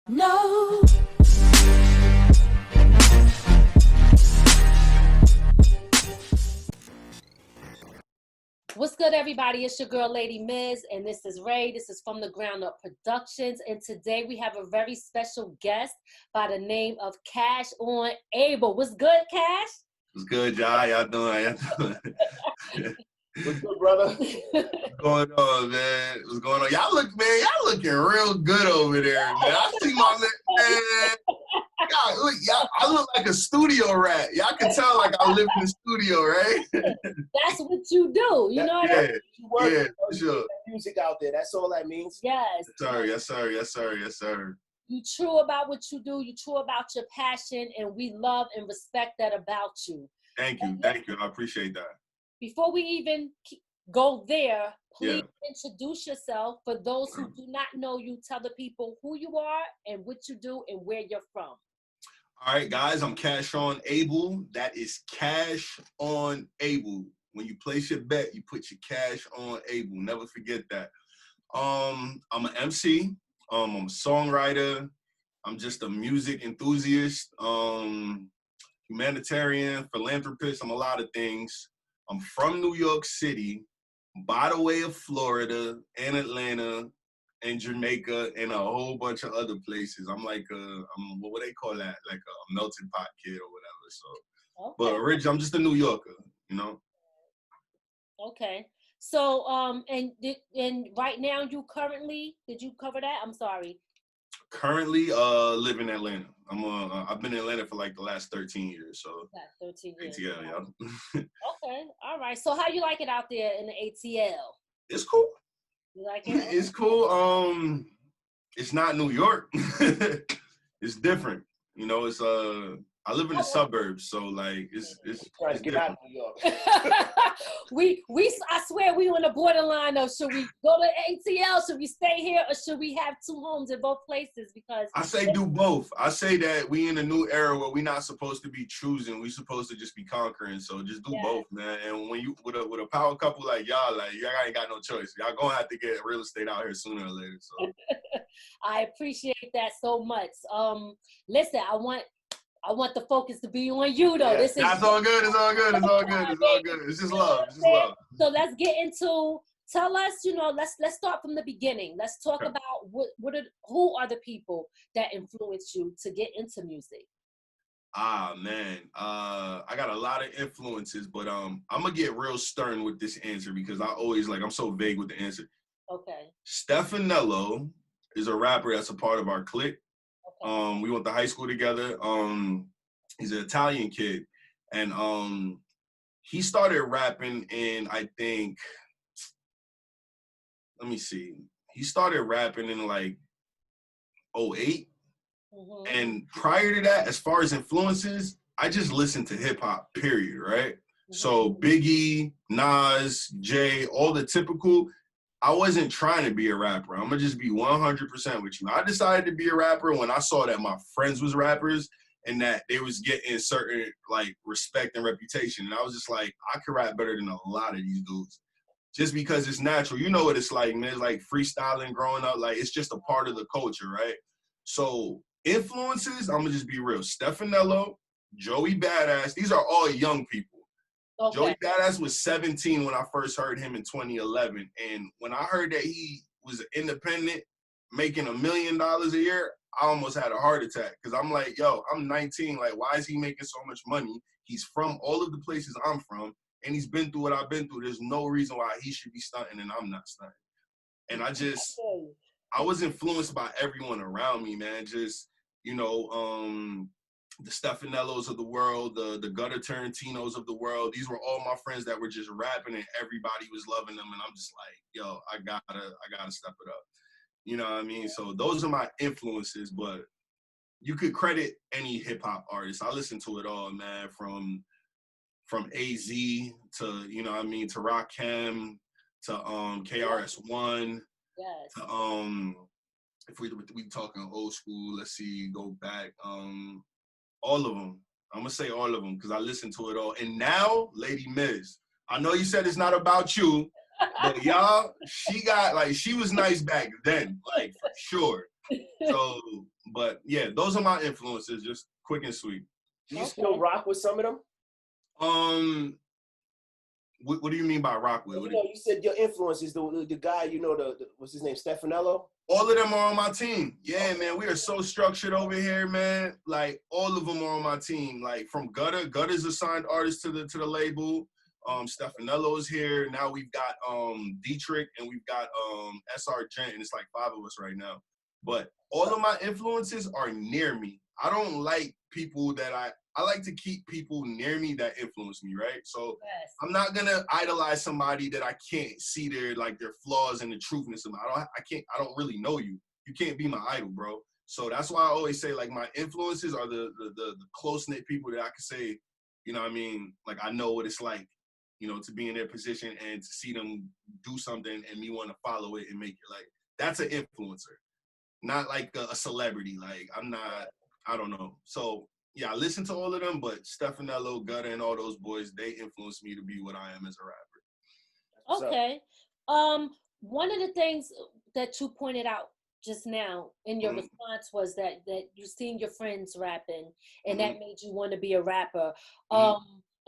No. What's good, everybody? It's your girl, Lady Miz, and this is Ray. This is from the Ground Up Productions, and today we have a very special guest by the name of CashOnAble. What's good, Cash? What's good, y'all? How y'all doing? What's good, brother? What's going on, man? What's going on? Y'all looking real good over there, man. I see my man. I look like a studio rat. Y'all can tell like I live in the studio, right? That's what you do. You know what I mean? You work, yeah, for sure. music out there. That's all that means. Yes. Yes, sir. You true about what you do. You true about your passion, and we love and respect that about you. Thank you. I appreciate that. Before we even go there, please introduce yourself. For those who do not know you, tell the people who you are and what you do and where you're from. All right, guys, I'm CashOnAble. That is CashOnAble. When you place your bet, you put your cash on Able. Never forget that. I'm an MC. I'm a songwriter. I'm just a music enthusiast, humanitarian, philanthropist. I'm a lot of things. I'm from New York City, by the way of Florida and Atlanta and Jamaica and a whole bunch of other places. I'm like what would they call that? Like a melting pot kid or whatever. So, Okay. But originally, I'm just a New Yorker, you know. Okay. So, and right now you currently, did you cover that? I'm sorry. Currently, live in Atlanta. I've been in Atlanta for like the last 13 years. So. 13 years. ATL, yeah. Okay. All right. So how you like it out there in the ATL? It's cool. You like it? Okay. It's cool. It's not New York. It's different. You know, it's I live in the suburbs, so like it's Trying to get different. out of New York. I swear we on the borderline of should we go to ATL, should we stay here, or should we have two homes in both places? Because I say do both. I say that we in a new era where we're not supposed to be choosing, we supposed to just be conquering. So just do both, man. And when you with a power couple like y'all ain't got no choice. Y'all gonna have to get real estate out here sooner or later. So I appreciate that so much. Listen, I want the focus to be on you, though. Yeah, that's all good. It's all good. It's just love. It's just love. So let's get into. Tell us, let's start from the beginning. Let's talk about who are the people that influence you to get into music. Ah, man. I got a lot of influences, but I'm gonna get real stern with this answer because I always I'm so vague with the answer. Okay. Stefanello is a rapper that's a part of our clique. Okay. We went to high school together. He's an Italian kid, and he started rapping in, I think, let me see. He started rapping in like 08. Mm-hmm. And prior to that, as far as influences, I just listened to hip hop, period, right? Mm-hmm. So Biggie, Nas, Jay, all the typical. I wasn't trying to be a rapper. I'm gonna just be 100% with you. I decided to be a rapper when I saw that my friends was rappers and that they was getting certain respect and reputation. And I was just like, I could rap better than a lot of these dudes. Just because it's natural. You know what it's like, man. It's like freestyling growing up. Like it's just a part of the culture, right? So influences, I'm gonna just be real. Stefanello, Joey Badass, these are all young people. Okay. Joey Badass was 17 when I first heard him in 2011. And when I heard that he was independent, making $1 million a year, I almost had a heart attack. Because I'm like, yo, I'm 19. Like, why is he making so much money? He's from all of the places I'm from. And he's been through what I've been through. There's no reason why he should be stunting and I'm not stunting. And I was influenced by everyone around me, man. Just, the Stefanellos of the world, the Gutter Tarantinos of the world. These were all my friends that were just rapping and everybody was loving them. And I'm just like, yo, I gotta step it up. You know what I mean? So those are my influences, but you could credit any hip hop artist. I listen to it all, man, from AZ to, to Rakim to KRS-One. Yes. To if we talking old school, let's see, go back. All of them. I'm gonna say all of them because I listen to it all. And now, Lady Miz, I know you said it's not about you, but y'all, she was nice back then, for sure. So But yeah, those are my influences, just quick and sweet. Do you still rock with some of them? What do you mean by rock with? You said your influences, the guy, the what's his name, Stefanello? All of them are on my team. Yeah, man, we are so structured over here, man. Like, all of them are on my team. Like, from Gutter's a signed artist to the label. Stefanello is here. Now we've got Dietrich, and we've got SR Gent, and it's like 5 of us right now. But all of my influences are near me. I don't like people that I like to keep people near me that influence me, right? So yes. I'm not gonna idolize somebody that I can't see their flaws and the truthness of them. I don't really know you. You can't be my idol, bro. So that's why I always say, like, my influences are the close-knit people that I can say, you know what I mean? Like, I know what it's like, you know, to be in their position and to see them do something and me want to follow it and make it. Like, that's an influencer. Not like a celebrity. Like, I don't know. So yeah, I listen to all of them, but Stefanello, Gutter, and all those boys, they influenced me to be what I am as a rapper. Okay. One of the things that you pointed out just now in your response was that you seen your friends rapping and that made you want to be a rapper.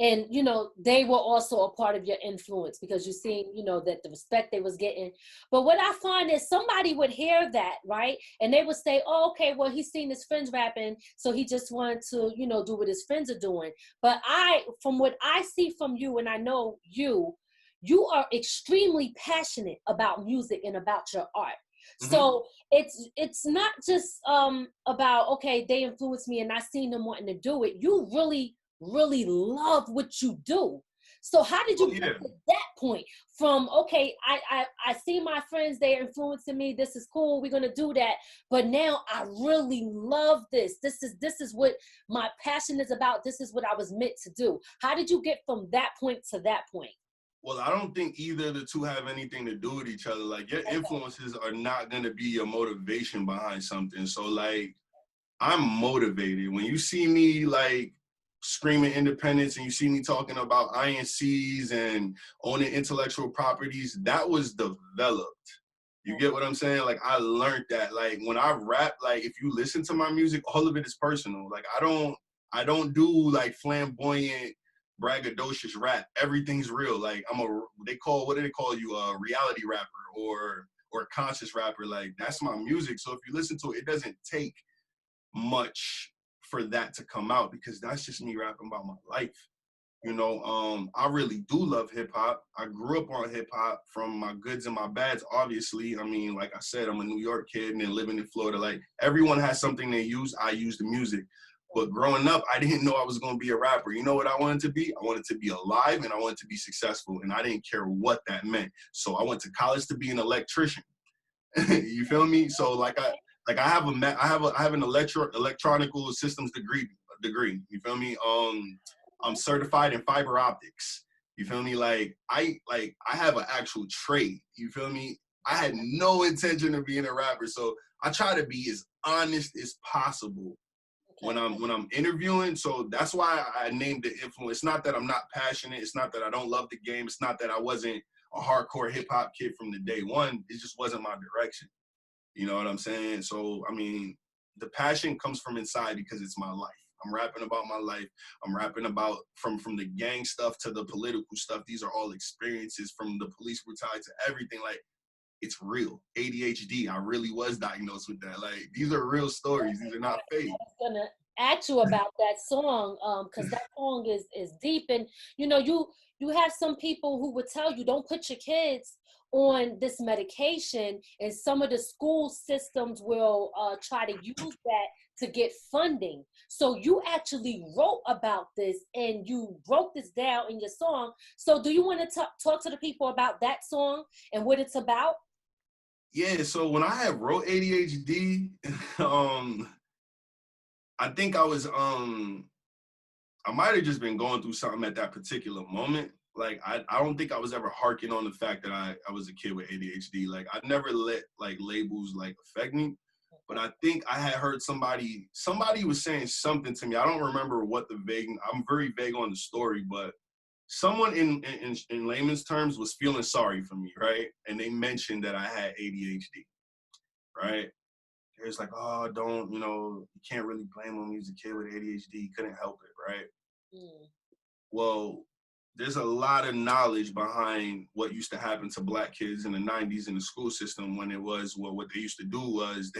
And, you know, they were also a part of your influence because you seen, you know, that the respect they was getting. But what I find is somebody would hear that, right? And they would say, oh, okay, well, he's seen his friends rapping, so he just wanted to, you know, do what his friends are doing. But from what I see from you, and I know you are extremely passionate about music and about your art. So it's not just about, okay, they influenced me and I seen them wanting to do it. You really love what you do. So how did you get to that point from, okay, I see my friends, they're influencing me, this is cool, we're gonna do that, but now I really love this. This is what my passion is about. This is what I was meant to do. How did you get from that point to that point? Well, I don't think either of the two have anything to do with each other. Like, your influences are not gonna be your motivation behind something. So, like, I'm motivated. When you see me, like, screaming independence and you see me talking about INCs and owning intellectual properties, that was developed. You get what I'm saying? Like, I learned that. Like, when I rap, like, if you listen to my music, all of it is personal. Like, I don't do, like, flamboyant, braggadocious rap. Everything's real. Like, what do they call you? A reality rapper or a conscious rapper. Like, that's my music. So if you listen to it, it doesn't take much for that to come out because that's just me rapping about my life. You know, I really do love hip hop. I grew up on hip hop from my goods and my bads, obviously. I mean, like I said, I'm a New York kid and then living in Florida. Like, everyone has something they use. I use the music. But growing up, I didn't know I was going to be a rapper. You know what I wanted to be? I wanted to be alive and I wanted to be successful. And I didn't care what that meant. So I went to college to be an electrician. You feel me? So I have an electronical systems degree. You feel me? I'm certified in fiber optics. You feel me? Like I have an actual trade. You feel me? I had no intention of being a rapper, so I try to be as honest as possible when I'm interviewing. So that's why I named the influence. It's not that I'm not passionate. It's not that I don't love the game. It's not that I wasn't a hardcore hip hop kid from the day one. It just wasn't my direction. You know what I'm saying? So, I mean, the passion comes from inside because it's my life. I'm rapping about my life. I'm rapping about from the gang stuff to the political stuff. These are all experiences, from the police brutality to everything. Like, it's real. ADHD, I really was diagnosed with that. Like, these are real stories. These are not fake. I was gonna ask you about that song, because that song is deep, and you know, you have some people who would tell you don't put your kids on this medication, and some of the school systems will try to use that to get funding. So you actually wrote about this and you broke this down in your song. So do you want to talk to the people about that song and what it's about? Yeah, so when I had wrote ADHD, I think I might have just been going through something at that particular moment. Like, I don't think I was ever harking on the fact that I was a kid with ADHD. Like, I never let, like, labels, like, affect me. But I think I had heard somebody was saying something to me. I don't remember what I'm very vague on the story, but someone in layman's terms was feeling sorry for me, right? And they mentioned that I had ADHD, right? it's like, oh, don't, you can't really blame him. He was a kid with ADHD. He couldn't help it, right? Mm. Well, there's a lot of knowledge behind what used to happen to Black kids in the 90s in the school system when it was, well, what they used to do was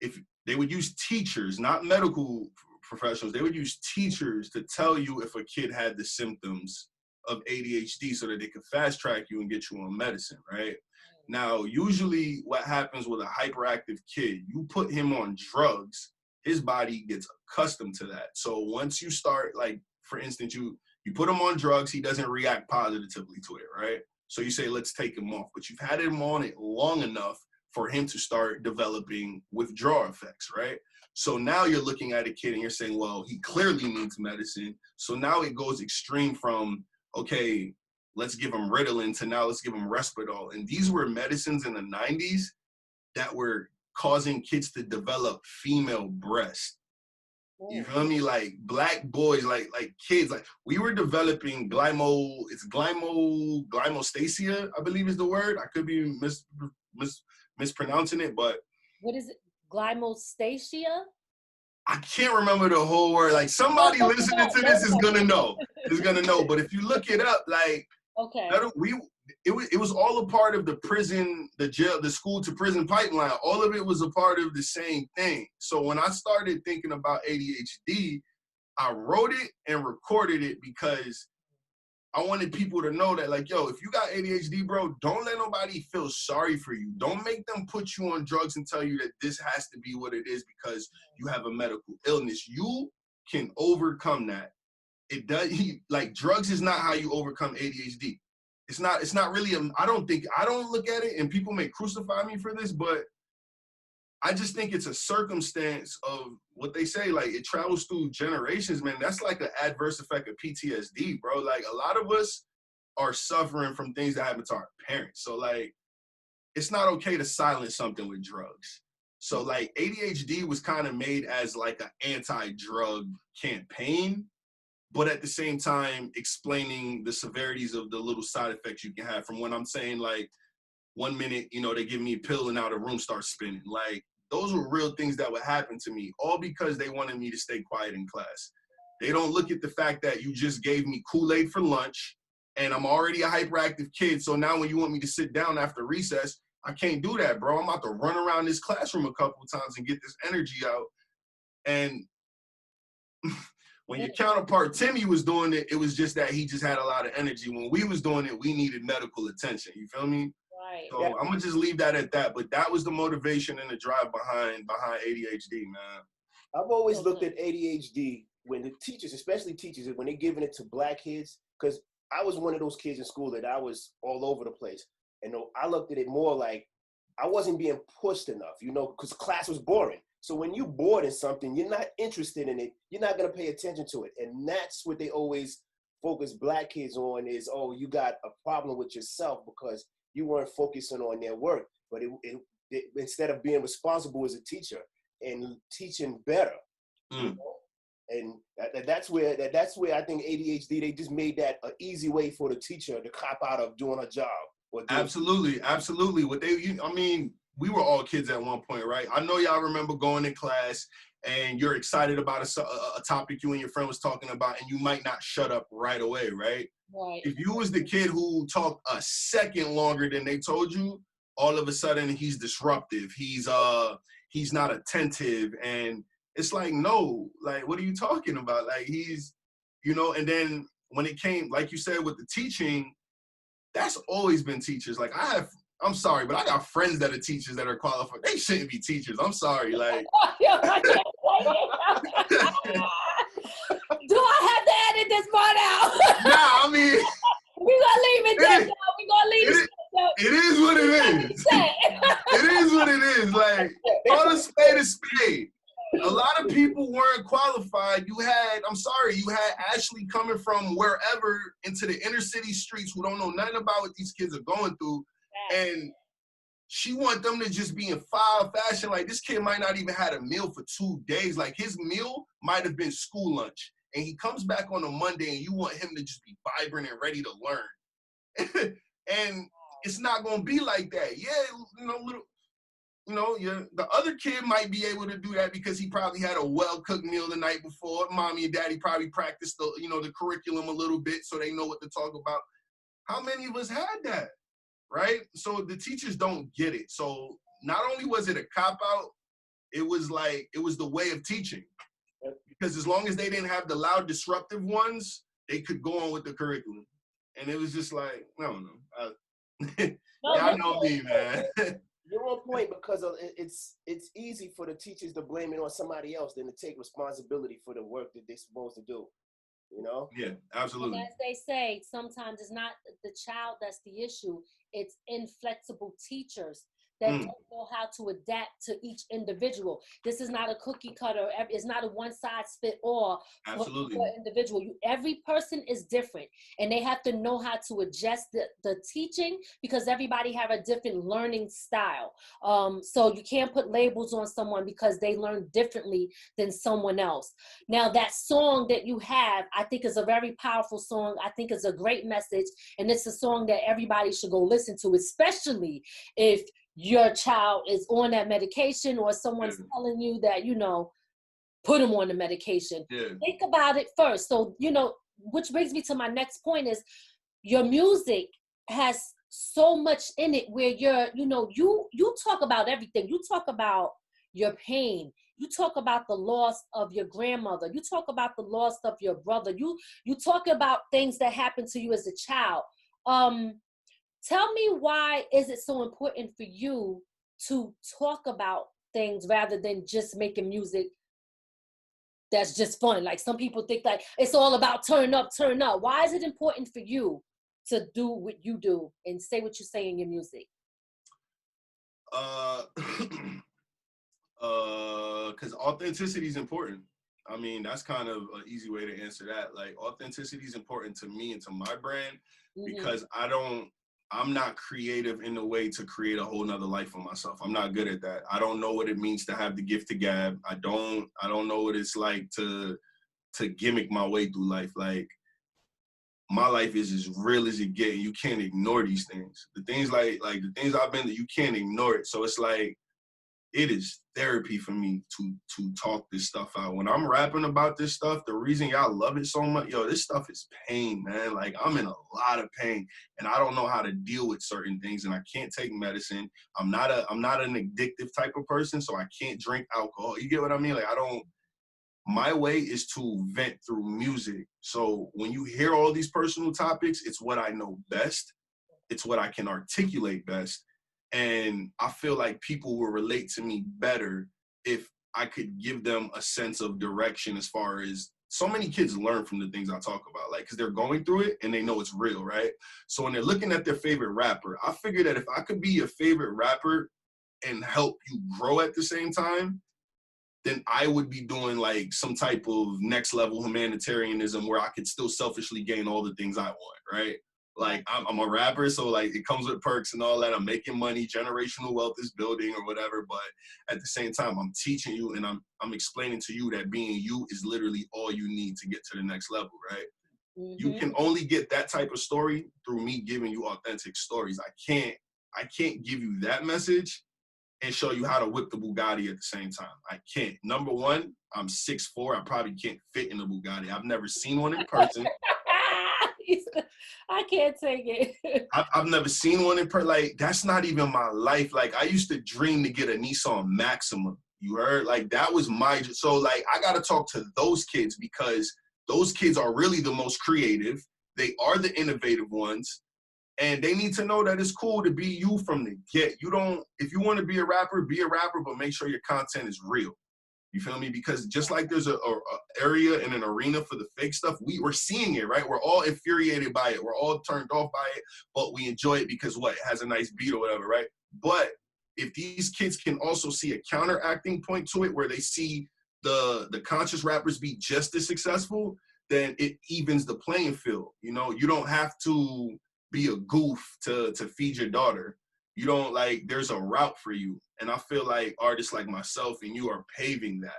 if they would use teachers, not medical professionals, they would use teachers to tell you if a kid had the symptoms of ADHD so that they could fast track you and get you on medicine, right? Now, usually what happens with a hyperactive kid, you put him on drugs, his body gets accustomed to that. So once you start, like, for instance, you put him on drugs, he doesn't react positively to it, right? So you say, let's take him off. But you've had him on it long enough for him to start developing withdrawal effects, right? So now you're looking at a kid and you're saying, well, he clearly needs medicine. So now it goes extreme from, okay, let's give him Ritalin to now let's give him Risperdal. And these were medicines in the 90s that were causing kids to develop female breasts. You feel me? Like Black boys, like kids, like we were developing glymostasia, I believe is the word. I could be mispronouncing it, but what is it? Glymostasia? I can't remember the whole word. Like somebody listening to this is gonna know. But if you look it up, like okay, it was all a part of the prison, the jail, the school to prison pipeline. All of it was a part of the same thing. So when I started thinking about ADHD, I wrote it and recorded it because I wanted people to know that, like, yo, if you got ADHD, bro, don't let nobody feel sorry for you. Don't make them put you on drugs and tell you that this has to be what it is because you have a medical illness. You can overcome that. It does, like, drugs is not how you overcome ADHD. It's not really, I don't look at it, and people may crucify me for this, but I just think it's a circumstance of what they say, like it travels through generations, man. That's like an adverse effect of PTSD, bro. Like a lot of us are suffering from things that happen to our parents. So like, it's not okay to silence something with drugs. So like ADHD was kind of made as like an anti-drug campaign, but at the same time explaining the severities of the little side effects you can have from when I'm saying like 1 minute, they give me a pill and now the room starts spinning. Like those were real things that would happen to me, all because they wanted me to stay quiet in class. They don't look at the fact that you just gave me Kool-Aid for lunch and I'm already a hyperactive kid. So now when you want me to sit down after recess, I can't do that, bro. I'm about to run around this classroom a couple of times and get this energy out. And when your counterpart Timmy was doing it, it was just that he just had a lot of energy. When we was doing it, we needed medical attention. You feel me? Right. So I'm gonna just leave that at that. But that was the motivation and the drive behind ADHD, man. I've always looked at ADHD when the teachers, especially teachers, when they're giving it to Black kids, because I was one of those kids in school that I was all over the place. And I looked at it more like I wasn't being pushed enough, because class was boring. So when you're bored in something, you're not interested in it, you're not going to pay attention to it. And that's what they always focus Black kids on is, oh, you got a problem with yourself because you weren't focusing on their work. But instead of being responsible as a teacher and teaching better, and that's where I think ADHD, they just made that an easy way for the teacher to cop out of doing a job. Absolutely. We were all kids at one point, right? I know y'all remember going in class and you're excited about a topic you and your friend was talking about, and you might not shut up right away, right? Right. If you was the kid who talked a second longer than they told you, all of a sudden he's disruptive. He's not attentive, and it's like, no, like, what are you talking about? Like he's, and then when it came, like you said, with the teaching, that's always been teachers. Like I'm sorry, but I got friends that are teachers that are qualified. They shouldn't be teachers. I'm sorry. Like, do I have to edit this part out? Nah, I mean, we're gonna leave it there. We're gonna leave it. It is what it is. It is what it is. Like, call a spade a spade. A lot of people weren't qualified. You had Ashley coming from wherever into the inner city streets who don't know nothing about what these kids are going through. And she want them to just be in foul fashion. Like, this kid might not even had a meal for 2 days. Like, his meal might have been school lunch. And he comes back on a Monday and you want him to just be vibrant and ready to learn. And it's not going to be like that. Yeah, the other kid might be able to do that because he probably had a well-cooked meal the night before. Mommy and daddy probably practiced the curriculum a little bit so they know what to talk about. How many of us had that, right? So the teachers don't get it. So not only was it a cop-out, it was the way of teaching. Because as long as they didn't have the loud, disruptive ones, they could go on with the curriculum. And it was just like, I don't know. Y'all know me, man. You're on point because it's easy for the teachers to blame it on somebody else than to take responsibility for the work that they're supposed to do. Yeah, absolutely. And as they say, sometimes it's not the child that's the issue. It's inflexible teachers that don't know how to adapt to each individual. This is not a cookie cutter. It's not a one size fit all for individual. Every person is different, and they have to know how to adjust the teaching because everybody have a different learning style. So you can't put labels on someone because they learn differently than someone else. Now, that song that you have, I think is a very powerful song. I think it's a great message, and it's a song that everybody should go listen to, especially if your child is on that medication or someone's telling you that, put them on the medication. Think about it first. So, which brings me to my next point is your music has so much in it where you talk about everything. You talk about your pain. You talk about the loss of your grandmother. You talk about the loss of your brother. You talk about things that happened to you as a child. Tell me, why is it so important for you to talk about things rather than just making music that's just fun? Like some people think like it's all about turn up. Why is it important for you to do what you do and say what you say in your music? Because authenticity is important. I mean, that's kind of an easy way to answer that. Like, authenticity is important to me and to my brand because I'm not creative in a way to create a whole nother life for myself. I'm not good at that. I don't know what it means to have the gift to gab. I don't know what it's like to gimmick my way through life. Like, my life is as real as it gets, and you can't ignore these things. The things like the things I've been through, you can't ignore it. So it's like, it is therapy for me to talk this stuff out. When I'm rapping about this stuff, the reason y'all love it so much, this stuff is pain, man. Like, I'm in a lot of pain, and I don't know how to deal with certain things, and I can't take medicine. I'm not an addictive type of person, so I can't drink alcohol. You get what I mean? Like, my way is to vent through music. So when you hear all these personal topics, it's what I know best. It's what I can articulate best. And I feel like people will relate to me better if I could give them a sense of direction, as far as so many kids learn from the things I talk about, like, because they're going through it and they know it's real, right? So when they're looking at their favorite rapper, I figure that if I could be your favorite rapper and help you grow at the same time, then I would be doing like some type of next level humanitarianism where I could still selfishly gain all the things I want, right? Like, I'm a rapper, so like it comes with perks and all that. I'm making money, generational wealth is building or whatever, but at the same time, I'm teaching you and I'm explaining to you that being you is literally all you need to get to the next level, right? You can only get that type of story through me giving you authentic stories. I can't give you that message and show you how to whip the Bugatti at the same time. I can't. Number one, I'm 6'4". I probably can't fit in the Bugatti. I've never seen one in person. I can't take it. I've never seen one in person. Like, that's not even my life. Like, I used to dream to get a Nissan Maxima. You heard? Like, that was so like, I got to talk to those kids because those kids are really the most creative. They are the innovative ones. And they need to know that it's cool to be you from the get. If you want to be a rapper, but make sure your content is real. You feel me? Because just like there's a area and an arena for the fake stuff, we're seeing it, right? We're all infuriated by it. We're all turned off by it, but we enjoy it because it has a nice beat or whatever, right? But if these kids can also see a counteracting point to it where they see the conscious rappers be just as successful, then it evens the playing field. You don't have to be a goof to feed your daughter. You don't, like, there's a route for you. And I feel like artists like myself and you are paving that.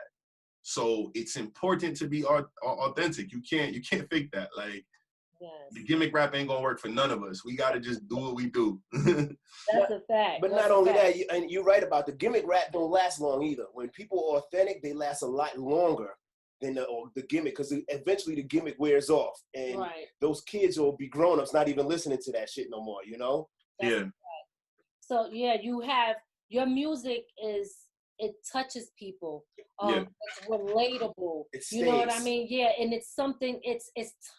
So it's important to be authentic. You can't fake that. Like, The gimmick rap ain't gonna work for none of us. We gotta just do what we do. That's a fact. But not only that, and you're right about the gimmick rap don't last long either. When people are authentic, they last a lot longer than the gimmick, because eventually the gimmick wears off, and those kids will be grown-ups not even listening to that shit no more, you know? Yeah. So yeah, you have, your music it touches people. It's relatable. You know what I mean? Yeah, and it's something, it's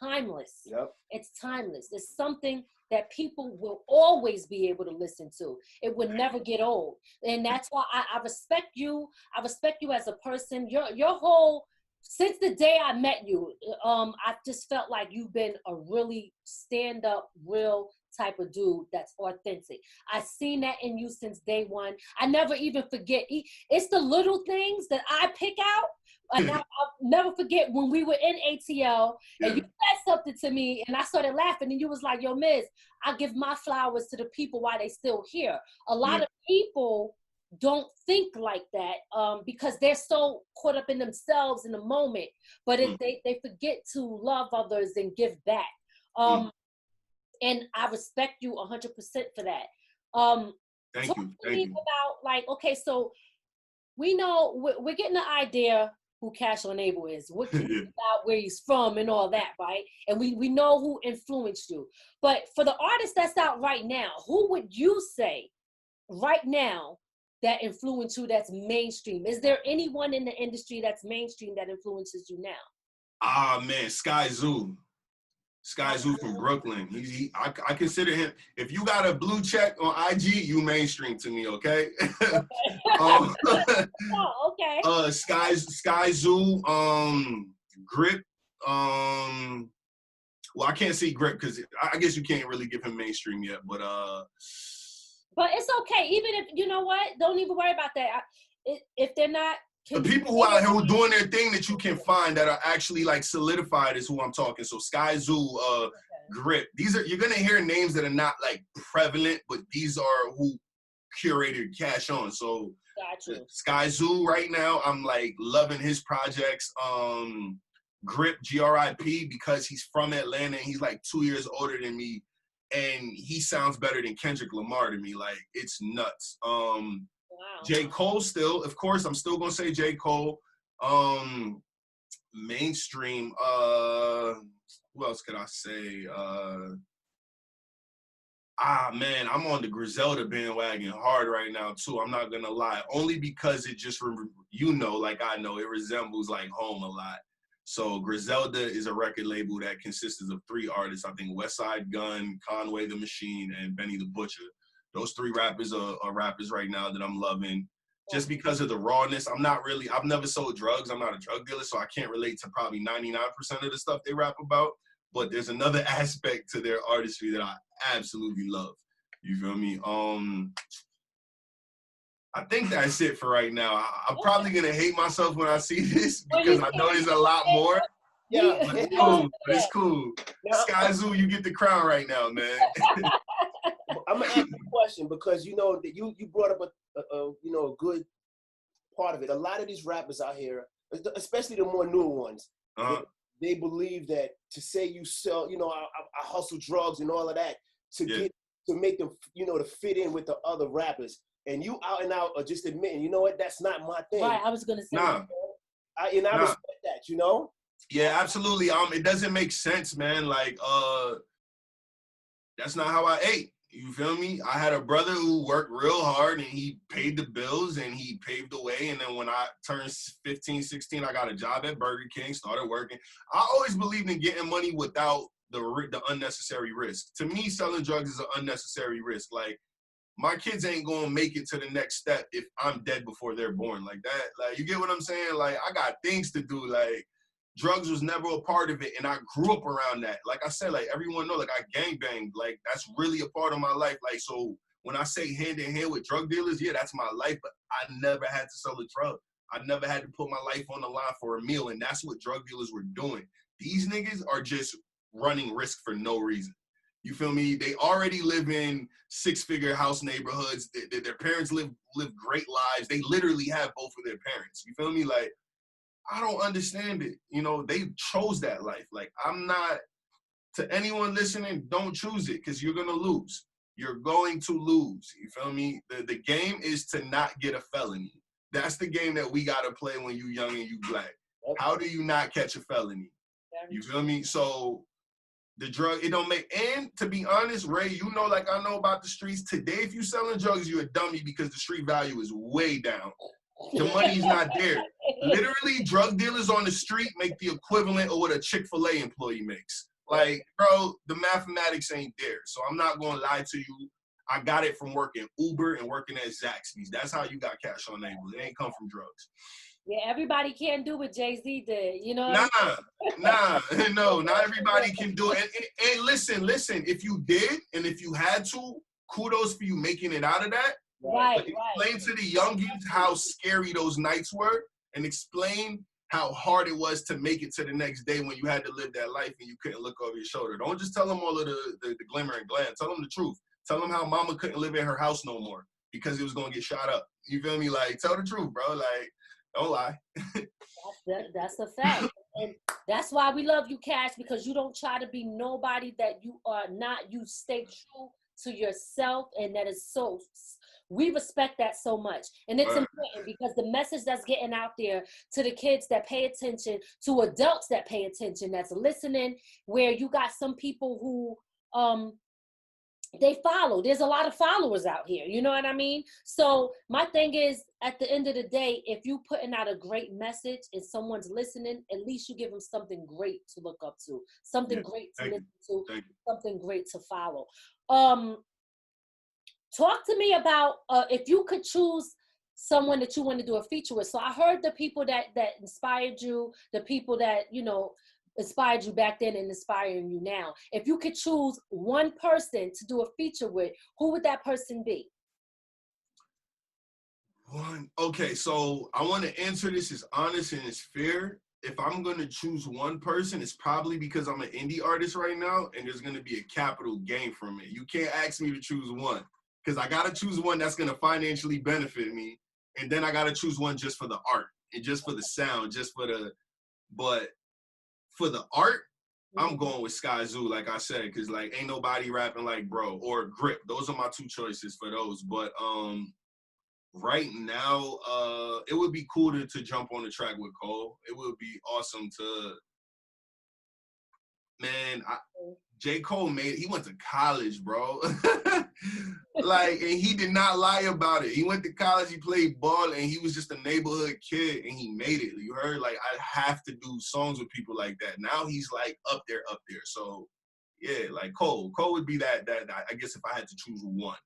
timeless. Yep. It's timeless. It's something that people will always be able to listen to. It would never get old. And that's why I respect you. I respect you as a person. Your whole, since the day I met you, I just felt like you've been a really stand-up, real type of dude that's authentic. I've seen that in you since day one. I never even forget. It's the little things that I pick out. And I'll never forget when we were in ATL and you said something to me and I started laughing and you was like, yo, Miz, I give my flowers to the people while they still here. A lot of people don't think like that because they're so caught up in themselves in the moment. But if they forget to love others and give back. And I respect you 100% for that. Thank you. About, like, okay, so we know we're getting the idea who CashOnAble is, what about where he's from and all that, right? And we know who influenced you. But for the artist that's out right now, who would you say right now that influenced you that's mainstream? Is there anyone in the industry that's mainstream that influences you now? Ah, man, Sky Zoo. Sky Zoo from Brooklyn. I consider him, if you got a blue check on IG, you mainstream to me, okay? Okay. Sky Zoo, Grip, well, I can't see Grip because I guess you can't really give him mainstream yet, but it's okay. Even if, you know what, don't even worry about that. If they're not, the people who out here who are doing their thing that you can find that are actually like solidified is who I'm talking. So Sky Zoo, Grip. You're gonna hear names that are not like prevalent, but these are who curated Cash On. So Sky Zoo right now, I'm like loving his projects. Grip, G-R-I-P, because he's from Atlanta and he's like 2 years older than me, and he sounds better than Kendrick Lamar to me. Like, it's nuts. J. Cole still, of course, I'm still gonna say J. Cole. Mainstream, who else could I say? Man, I'm on the Griselda bandwagon hard right now too. I'm not gonna lie, only because it just, like I know, it resembles like home a lot. So Griselda is a record label that consists of 3 artists. I think Westside Gunn, Conway the Machine, and Benny the Butcher. Those 3 rappers are rappers right now that I'm loving. Just because of the rawness. I've never sold drugs. I'm not a drug dealer, so I can't relate to probably 99% of the stuff they rap about. But there's another aspect to their artistry that I absolutely love. You feel me? I think that's it for right now. I'm probably gonna hate myself when I see this because I know there's a lot more. Yeah, but it's cool. But it's cool. Sky Zoo, you get the crown right now, man. I'm gonna ask you a question because you know that you brought up a good part of it. A lot of these rappers out here, especially the more newer ones, they believe that to say you sell, I hustle drugs and all of that to make them, to fit in with the other rappers. And you out and out are just admitting, you know what, that's not my thing. Right, I was gonna say. I respect that, Yeah, absolutely. It doesn't make sense, man. Like, that's not how I ate. You feel me? I had a brother who worked real hard and he paid the bills and he paved the way. And then when I turned 15, 16, I got a job at Burger King, started working. I always believed in getting money without the unnecessary risk. To me, selling drugs is an unnecessary risk. Like, my kids ain't gonna make it to the next step if I'm dead before they're born. Like that. Like, you get what I'm saying? Like, I got things to do. Like, drugs was never a part of it, and I grew up around that. Like I said, like, everyone know, like, I gangbanged. Like, that's really a part of my life. Like, so when I say hand in hand with drug dealers, yeah, that's my life, but I never had to sell a drug. I never had to put my life on the line for a meal, and that's what drug dealers were doing. These niggas are just running risk for no reason. You feel me? They already live in 6-figure house neighborhoods. Their parents live great lives. They literally have both of their parents. You feel me? Like, I don't understand it. They chose that life. Like, I'm not to anyone listening, don't choose it because you're going to lose. You're going to lose. You feel me? The game is to not get a felony. That's the game that we got to play when you young and you black. How do you not catch a felony? You feel me? So the drug, it don't make, and to be honest, Ray, you know, like I know about the streets today, if you selling drugs, you're a dummy because the street value is way down. The money's not there. Literally, drug dealers on the street make the equivalent of what a Chick-fil-A employee makes. Like, bro, the mathematics ain't there. So I'm not going to lie to you. I got it from working Uber and working at Zaxby's. That's how you got CashOnAble. It ain't come from drugs. Yeah, everybody can't do what Jay-Z did, you know? No, not everybody can do it. And listen, if you did and if you had to, kudos for you making it out of that. Right, Explain to the youngins how scary those nights were and explain how hard it was to make it to the next day when you had to live that life and you couldn't look over your shoulder. Don't just tell them all of the glimmer and glam. Tell them the truth. Tell them how mama couldn't live in her house no more because it was going to get shot up. You feel me? Like, tell the truth, bro. Like, don't lie. That's a fact. And that's why we love you, Cash, because you don't try to be nobody that you are not. You stay true to yourself, and that is so, we respect that so much. And it's important because the message that's getting out there to the kids that pay attention, to adults that pay attention, that's listening, where you got some people who they follow. There's a lot of followers out here. You know what I mean? So my thing is, at the end of the day, if you putting out a great message and someone's listening, at least you give them something great to look up to, something great to listen to, something great to follow. Talk to me about if you could choose someone that you want to do a feature with. So I heard the people that inspired you, the people that, you know, inspired you back then and inspiring you now. If you could choose one person to do a feature with, who would that person be? Okay, so I want to answer this as honest and as fair. If I'm going to choose one person, it's probably because I'm an indie artist right now and there's going to be a capital gain from it. You can't ask me to choose one because I got to choose one that's going to financially benefit me. And then I got to choose one just for the art and just for the sound, but for the art, I'm going with Sky Zoo, like I said, because like ain't nobody rapping like bro or Grip. Those are my two choices for those. But right now, it would be cool to jump on the track with Cole. It would be awesome to, man. J. Cole he went to college, bro. Like, and he did not lie about it. He went to college, he played ball, and he was just a neighborhood kid, and he made it. You heard? Like, I have to do songs with people like that. Now he's like up there. So, yeah, like Cole would be that. I guess if I had to choose one.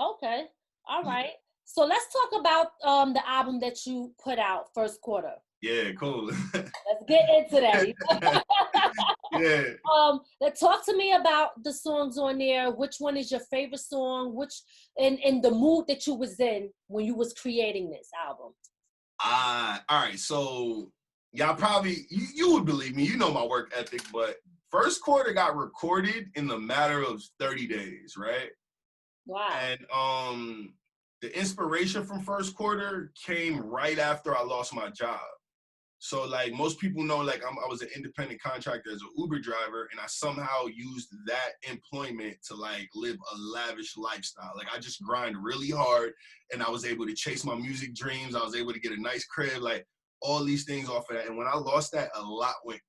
Okay, all right. So let's talk about the album that you put out, First Quarter. Yeah, cool. Let's get into that. Yeah. Talk to me about the songs on there. Which one is your favorite song? Which in the mood that you was in when you was creating this album? All right. So y'all probably you would believe me. You know my work ethic, but First Quarter got recorded in the matter of 30 days, right? Wow. And the inspiration from First Quarter came right after I lost my job. So like most people know, like I was an independent contractor as an Uber driver, and I somehow used that employment to like live a lavish lifestyle. Like I just grind really hard, and I was able to chase my music dreams. I was able to get a nice crib, like all these things off of that. And when I lost that, a lot went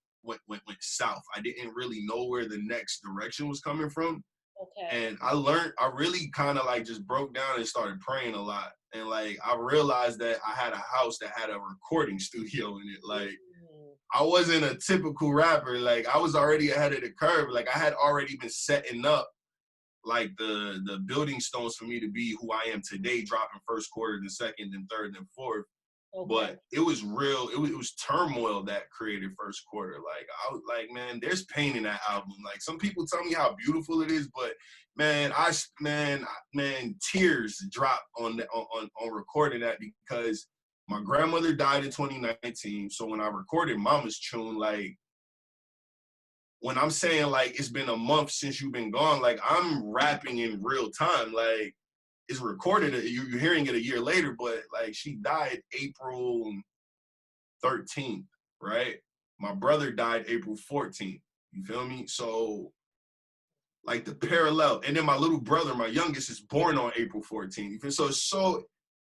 south. I didn't really know where the next direction was coming from. Okay. And I really kind of like just broke down and started praying a lot. And like, I realized that I had a house that had a recording studio in it. Like, I wasn't a typical rapper. Like, I was already ahead of the curve. Like, I had already been setting up like the building stones for me to be who I am today, dropping First Quarter, then second, then third, then fourth. Okay. But it was real. It was turmoil that created First Quarter. Like I was like, man, there's pain in that album. Like some people tell me how beautiful it is, but man, tears dropped on recording that because my grandmother died in 2019. So when I recorded Mama's Tune, like when I'm saying like it's been a month since you've been gone, like I'm rapping in real time, like. It's recorded, you're hearing it a year later, but like she died April 13th, right? My brother died April 14th. You feel me? So like the parallel. And then my little brother, my youngest, is born on April 14th. So it's so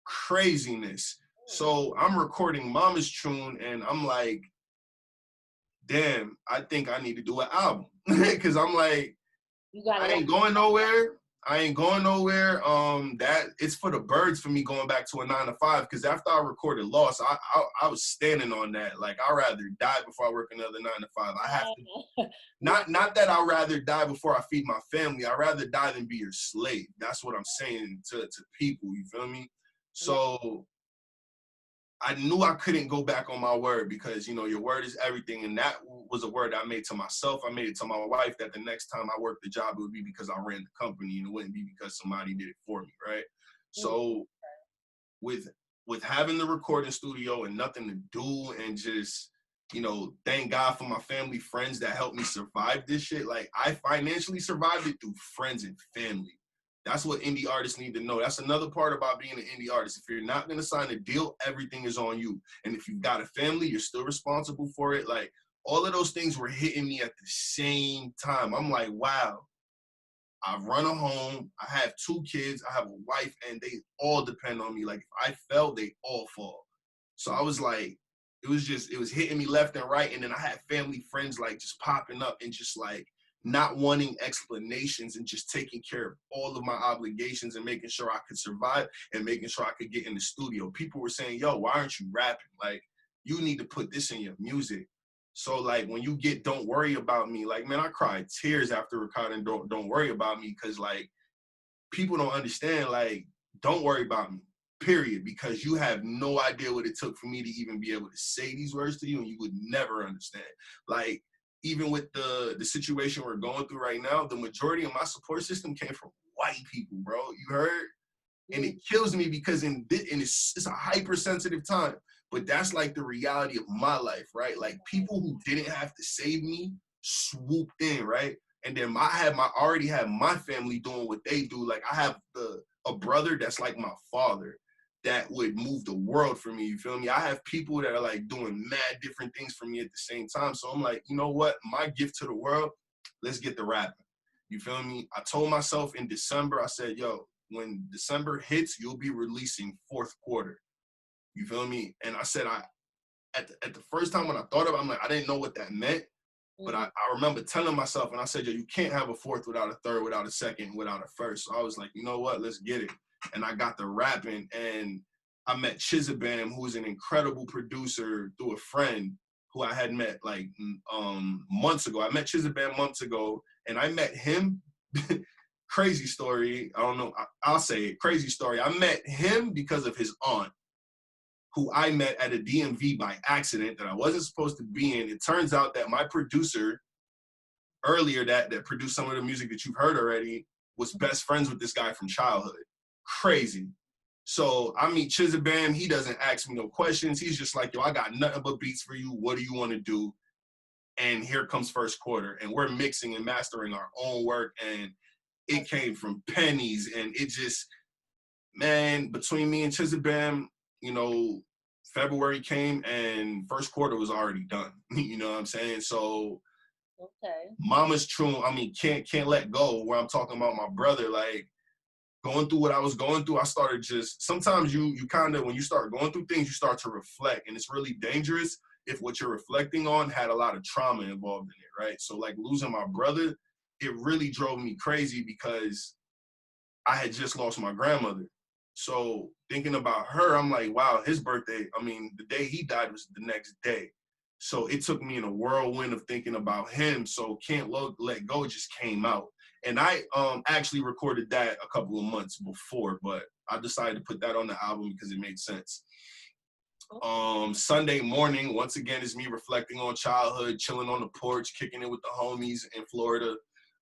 craziness. So I'm recording Mama's Tune and I'm like, damn, I think I need to do an album. Cause I'm like, I ain't going nowhere. That it's for the birds for me going back to a 9 to 5. Cause after I recorded Lost, I was standing on that. Like I'd rather die before I work another 9 to 5. I have to not that I'd rather die before I feed my family. I'd rather die than be your slave. That's what I'm saying to people, you feel me? So I knew I couldn't go back on my word because, you know, your word is everything. And that was a word I made to myself. I made it to my wife that the next time I worked the job, it would be because I ran the company and it wouldn't be because somebody did it for me, right? So with having the recording studio and nothing to do and just, you know, thank God for my family, friends that helped me survive this shit. Like I financially survived it through friends and family. That's what indie artists need to know. That's another part about being an indie artist. If you're not going to sign a deal, everything is on you. And if you've got a family, you're still responsible for it. Like all of those things were hitting me at the same time. I'm like, wow, I run a home. I have 2 kids. I have a wife and they all depend on me. Like if I fell, they all fall. So I was like, it was hitting me left and right. And then I had family, friends like just popping up and just like, not wanting explanations and just taking care of all of my obligations and making sure I could survive and making sure I could get in the studio. People were saying, yo, why aren't you rapping? Like, you need to put this in your music. So like when you get Don't Worry About Me, like, man, I cried tears after recording Don't Worry About Me because like people don't understand, like, don't worry about me, period, because you have no idea what it took for me to even be able to say these words to you and you would never understand. Like, even with the situation we're going through right now, the majority of my support system came from white people, bro. You heard? And it kills me because it's a hypersensitive time. But that's like the reality of my life, right? Like people who didn't have to save me swooped in, right? And then I already have my family doing what they do. Like I have a brother that's like my father that would move the world for me. You feel me? I have people that are like doing mad different things for me at the same time. So I'm like, you know what? My gift to the world, let's get the rapping. You feel me? I told myself in December, I said, yo, when December hits, you'll be releasing 4th quarter. You feel me? And I said, at the first time when I thought of it, I'm like, I didn't know what that meant. But I remember telling myself, and I said, yo, you can't have a 4th without a 3rd, without a 2nd, without a 1st. So I was like, you know what? Let's get it. And I got the rapping, and I met Chizabam, who is an incredible producer, through a friend who I had met like months ago. I met Chizabam months ago, and I met him. Crazy story. I don't know. I'll say it. Crazy story. I met him because of his aunt, who I met at a DMV by accident that I wasn't supposed to be in. It turns out that my producer earlier that produced some of the music that you've heard already was best friends with this guy from childhood. Crazy. So I meet Chizabam. He doesn't ask me no questions. He's just like, yo, I got nothing but beats for you. What do you want to do? And here comes 1st quarter. And we're mixing and mastering our own work. And it came from pennies. And it just, man, between me and Chizabam, you know, February came and 1st quarter was already done. You know what I'm saying? So Mama's True, I mean, can't let go, where I'm talking about my brother, like going through what I was going through, I started just, sometimes you kind of, when you start going through things, you start to reflect, and it's really dangerous if what you're reflecting on had a lot of trauma involved in it, right? So like losing my brother, it really drove me crazy because I had just lost my grandmother. So thinking about her, I'm like, wow, his birthday, I mean, the day he died was the next day. So it took me in a whirlwind of thinking about him. So Can't Let Go just came out. And I actually recorded that a couple of months before, but I decided to put that on the album because it made sense. Sunday morning, once again, is me reflecting on childhood, chilling on the porch, kicking it with the homies in Florida,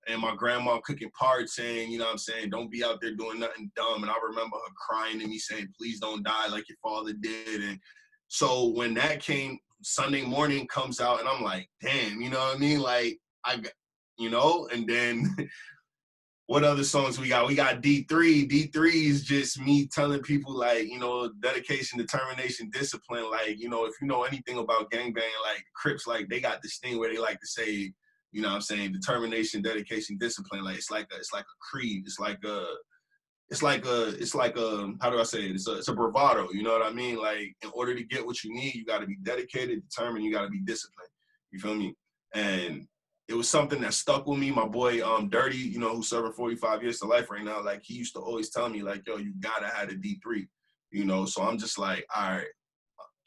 and my grandma cooking parts, saying, you know what I'm saying, don't be out there doing nothing dumb. And I remember her crying to me saying, please don't die like your father did. And so when that came, Sunday morning comes out, and I'm like, damn, you know what I mean? Like, and then what other songs we got? We got D3. D3 is just me telling people, like, you know, dedication, determination, discipline. Like, you know, if you know anything about gangbang, like Crips, like they got this thing where they like to say, You know what I'm saying? Determination, dedication, discipline. Like it's like a creed. It's like a how do I say it? It's a bravado. You know what I mean? Like in order to get what you need, you got to be dedicated, determined. You got to be disciplined. You feel me? And it was something that stuck with me. My boy, Dirty, you know, who's serving 45 years to life right now. Like he used to always tell me, like, yo, you gotta have a D3. You know, so I'm just like, all right,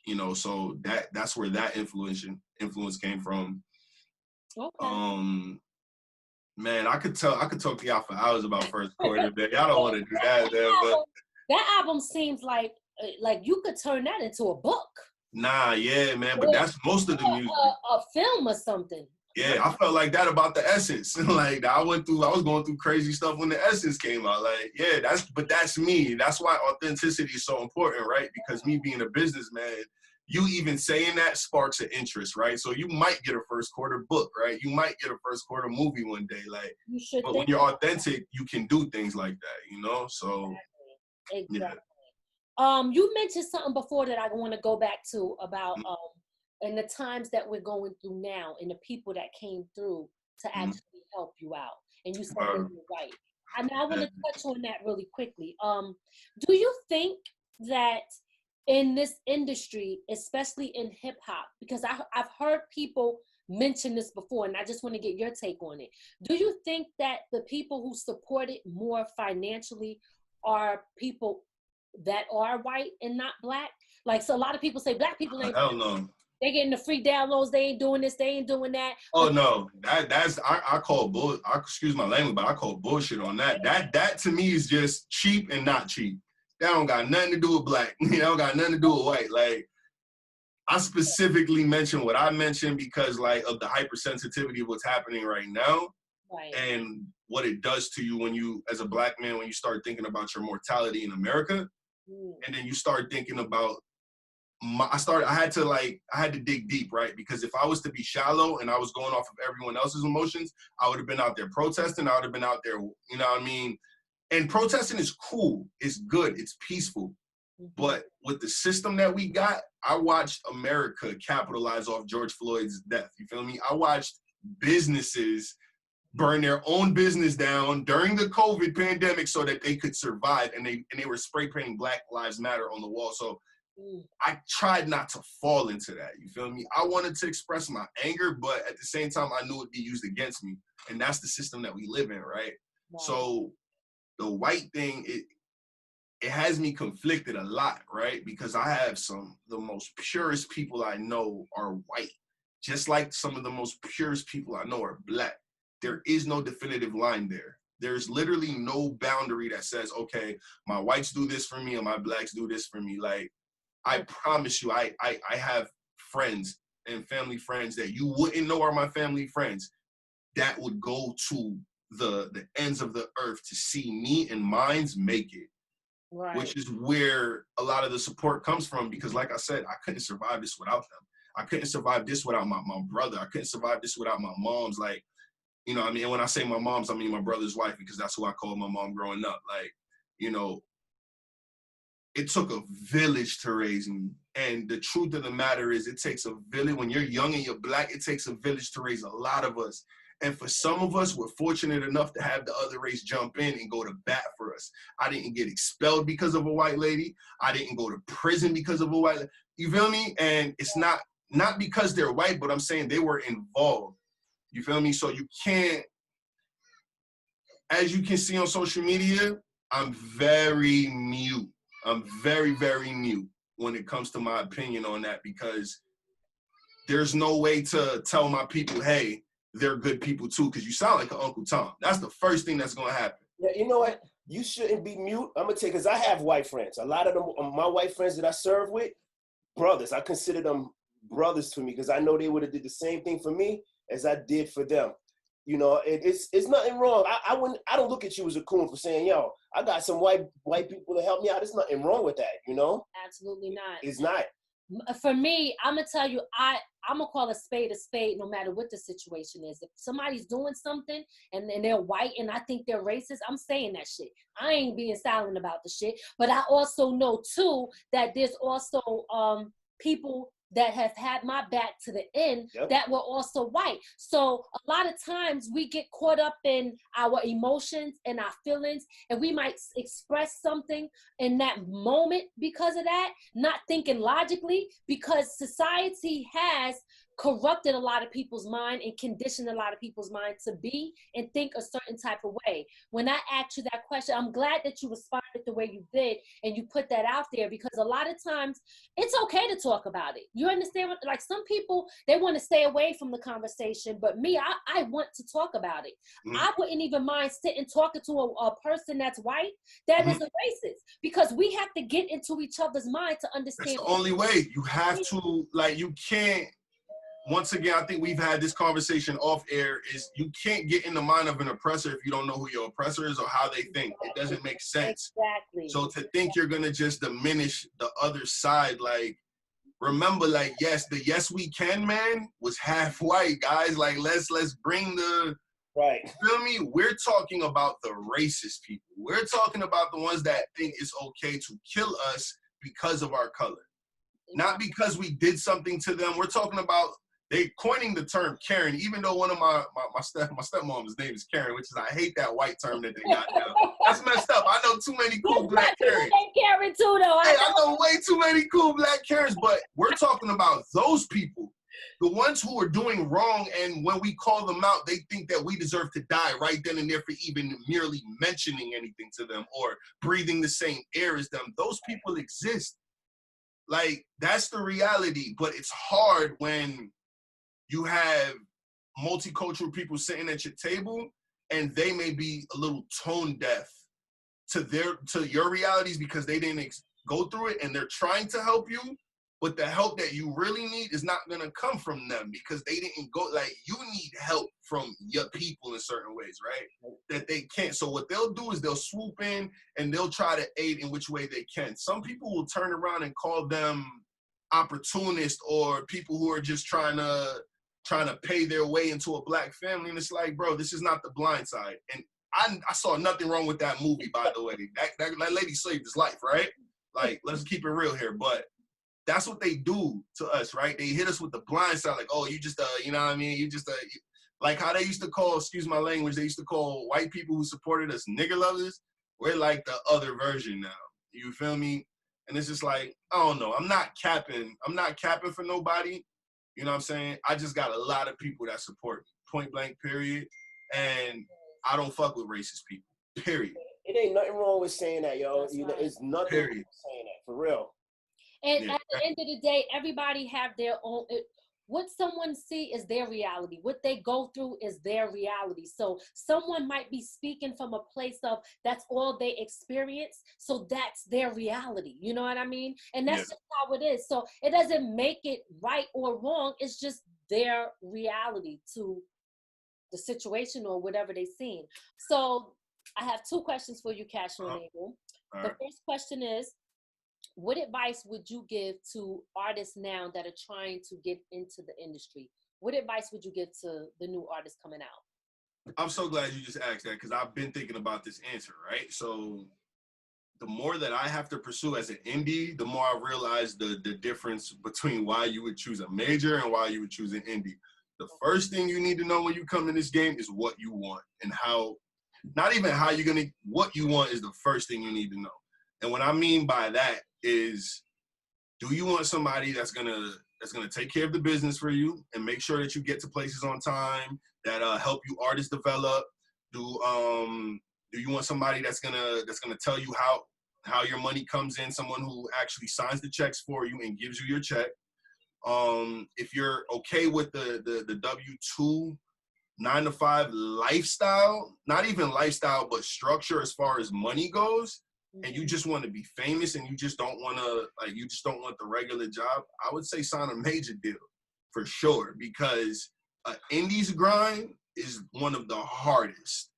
you know, so that's where that influence came from. Okay. Man, I could talk to y'all for hours about first quarter, man. Y'all don't want to do that, man. But that album seems like you could turn that into a book. Nah, yeah, man. But that's most of the music. A film or something. Yeah, I felt like that about the Essence. Like I was going through crazy stuff when the Essence came out. Like, yeah, that's me. That's why authenticity is so important, right? Because me being a businessman, you even saying that sparks an interest, right? So you might get a first quarter book, right? You might get a first quarter movie one day, like. But when you're authentic, you can do things like that, you know. So exactly. Yeah. You mentioned something before that I want to go back to about and the times that we're going through now and the people that came through to actually help you out. And you said they were right. And I want to touch on that really quickly. Do you think that in this industry, especially in hip hop, because I've heard people mention this before, and I just want to get your take on it. Do you think that the people who support it more financially are people that are white and not black? Like, so a lot of people say black people ain't. Hell no. They getting the free downloads. They ain't doing this. They ain't doing that. Oh no, that's I call bull. Excuse my language, but I call bullshit on that. That to me is just cheap and not cheap. That don't got nothing to do with black. That don't got nothing to do with white. Like I specifically mentioned what I mentioned because like of the hypersensitivity of what's happening right now, right, and what it does to you when you, as a black man, when you start thinking about your mortality in America, and then you start thinking about. I had to dig deep, right? Because if I was to be shallow and I was going off of everyone else's emotions, I would have been out there protesting. I would have been out there, you know what I mean? And protesting is cool. It's good. It's peaceful. But with the system that we got, I watched America capitalize off George Floyd's death. You feel me? I watched businesses burn their own business down during the COVID pandemic so that they could survive. And they were spray painting Black Lives Matter on the wall. So I tried not to fall into that. You feel me? I wanted to express my anger, but at the same time, I knew it'd be used against me. And that's the system that we live in, right? Wow. So the white thing, it has me conflicted a lot, right? Because I have the most purest people I know are white. Just like some of the most purest people I know are black. There is no definitive line there. There's literally no boundary that says, okay, my whites do this for me and my blacks do this for me. Like, I promise you, I have friends and family friends that you wouldn't know are my family friends that would go to the ends of the earth to see me and mines make it. Right. Which is where a lot of the support comes from, because like I said, I couldn't survive this without them. I couldn't survive this without my brother. I couldn't survive this without my mom's. Like, you know what I mean? And when I say my mom's, I mean my brother's wife, because that's who I called my mom growing up. Like, you know, it took a village to raise me. And the truth of the matter is it takes a village. When you're young and you're black, it takes a village to raise a lot of us. And for some of us, we're fortunate enough to have the other race jump in and go to bat for us. I didn't get expelled because of a white lady. I didn't go to prison because of a white lady. You feel me? And it's not because they're white, but I'm saying they were involved. You feel me? So you can't, as you can see on social media, I'm very mute. I'm very, very mute when it comes to my opinion on that, because there's no way to tell my people, hey, they're good people too, because you sound like an Uncle Tom. That's the first thing that's going to happen. Yeah, you know what? You shouldn't be mute. I'm going to tell you, because I have white friends. A lot of them, my white friends that I serve with, brothers. I consider them brothers to me, because I know they would have did the same thing for me as I did for them. You know, it's nothing wrong. I don't look at you as a coon for saying, yo, I got some white people to help me out. There's nothing wrong with that, you know? Absolutely not. It's not. For me, I'm going to tell you, I'm going to call a spade no matter what the situation is. If somebody's doing something and they're white and I think they're racist, I'm saying that shit. I ain't being silent about the shit. But I also know, too, that there's also people that have had my back to the end that were also white. So a lot of times we get caught up in our emotions and our feelings, and we might express something in that moment because of that, not thinking logically, because society has corrupted a lot of people's mind and conditioned a lot of people's mind to be and think a certain type of way. When I asked you that question, I'm glad that you responded the way you did and you put that out there, because a lot of times it's okay to talk about it. You understand what, like, some people, they want to stay away from the conversation, but me, I want to talk about it. I wouldn't even mind sitting talking to a person that's white that is a racist, because we have to get into each other's mind to understand. That's the only way. You have to, like, you can't. Once again, I think we've had this conversation off air, is you can't get in the mind of an oppressor if you don't know who your oppressor is or how they think. It doesn't make sense. Exactly. So to think you're going to just diminish the other side, like, remember, like, yes, the Yes We Can man was half white, guys. Like, let's bring the, right. Feel me? We're talking about the racist people. We're talking about the ones that think it's okay to kill us because of our color. Not because we did something to them. We're talking about, they coining the term Karen, even though one of my stepmom's name is Karen, which is, I hate that white term that they got now. That's messed up. I know too many cool black Karens. Karen too, though. Hey, I know way too many cool black Karens, but we're talking about those people, the ones who are doing wrong, and when we call them out, they think that we deserve to die right then and there for even merely mentioning anything to them or breathing the same air as them. Those people exist. Like, that's the reality, but it's hard when you have multicultural people sitting at your table and they may be a little tone deaf to your realities because they didn't go through it, and they're trying to help you, but the help that you really need is not gonna come from them because they didn't go. Like, you need help from your people in certain ways, right? That they can't. So what they'll do is they'll swoop in and they'll try to aid in which way they can. Some people will turn around and call them opportunists or people who are just trying to pay their way into a black family. And it's like, bro, this is not The Blind Side. And I saw nothing wrong with that movie, by the way. That lady saved his life, right? Like, let's keep it real here. But that's what they do to us, right? They hit us with the blind side, like, oh, you just, you know what I mean? You just, like how they used to call, excuse my language, they used to call white people who supported us nigger lovers. We're like the other version now. You feel me? And it's just like, I don't know. I'm not capping for nobody. You know what I'm saying? I just got a lot of people that support me, point blank, period. And I don't fuck with racist people, period. It ain't nothing wrong with saying that, yo. You know, it's nothing wrong with saying that, for real. And at the end of the day, everybody have their own. What someone see is their reality. What they go through is their reality. So someone might be speaking from a place of that's all they experience. So that's their reality. You know what I mean? And that's just how it is. So it doesn't make it right or wrong. It's just their reality to the situation or whatever they've seen. So I have two questions for you, CashOnAble. The first question is, what advice would you give to artists now that are trying to get into the industry? What advice would you give to the new artists coming out? I'm so glad you just asked that, because I've been thinking about this answer, right? So the more that I have to pursue as an indie, the more I realize the difference between why you would choose a major and why you would choose an indie. The first thing you need to know when you come in this game is what you want, and how, not even how you're gonna, what you want is the first thing you need to know. And what I mean by that is, do you want somebody that's gonna take care of the business for you and make sure that you get to places on time, that help you artists develop? Do you want somebody that's gonna tell you how your money comes in, someone who actually signs the checks for you and gives you your check? If you're okay with the W-2 9-to-5 lifestyle, not even lifestyle, but structure as far as money goes, and you just want to be famous and you just don't want the regular job, I would say sign a major deal for sure, because indies grind is one of the hardest.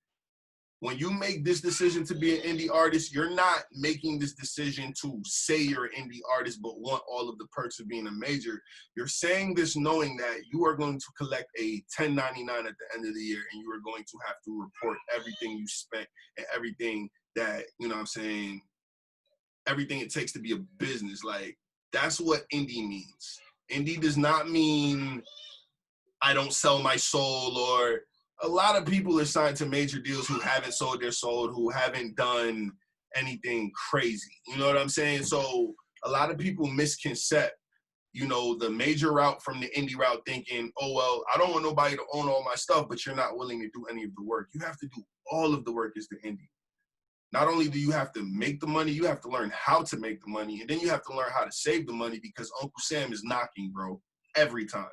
When you make this decision to be an indie artist, you're not making this decision to say you're an indie artist but want all of the perks of being a major. You're saying this knowing that you are going to collect a 1099 at the end of the year, and you are going to have to report everything you spent and everything that, you know what I'm saying, everything it takes to be a business. Like, that's what indie means. Indie does not mean I don't sell my soul, or a lot of people are signed to major deals who haven't sold their soul, who haven't done anything crazy. You know what I'm saying? So a lot of people misconcept, you know, the major route from the indie route, thinking, oh, well, I don't want nobody to own all my stuff, but you're not willing to do any of the work. You have to do all of the work as the indie. Not only do you have to make the money, you have to learn how to make the money, and then you have to learn how to save the money, because Uncle Sam is knocking, bro, every time.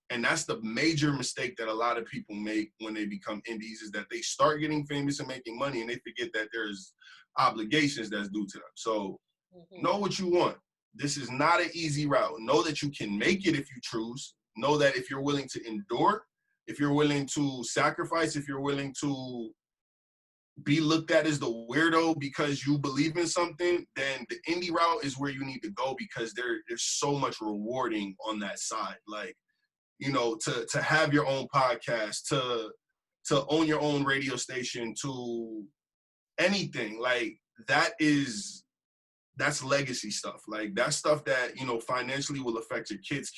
And that's the major mistake that a lot of people make when they become indies, is that they start getting famous and making money, and they forget that there's obligations that's due to them. So know what you want. This is not an easy route. Know that you can make it if you choose. Know that if you're willing to endure, if you're willing to sacrifice, if you're willing to be looked at as the weirdo because you believe in something, then the indie route is where you need to go, because there's so much rewarding on that side. Like, you know, to have your own podcast, to own your own radio station, to anything like that's legacy stuff. Like, that's stuff that, you know, financially will affect your kids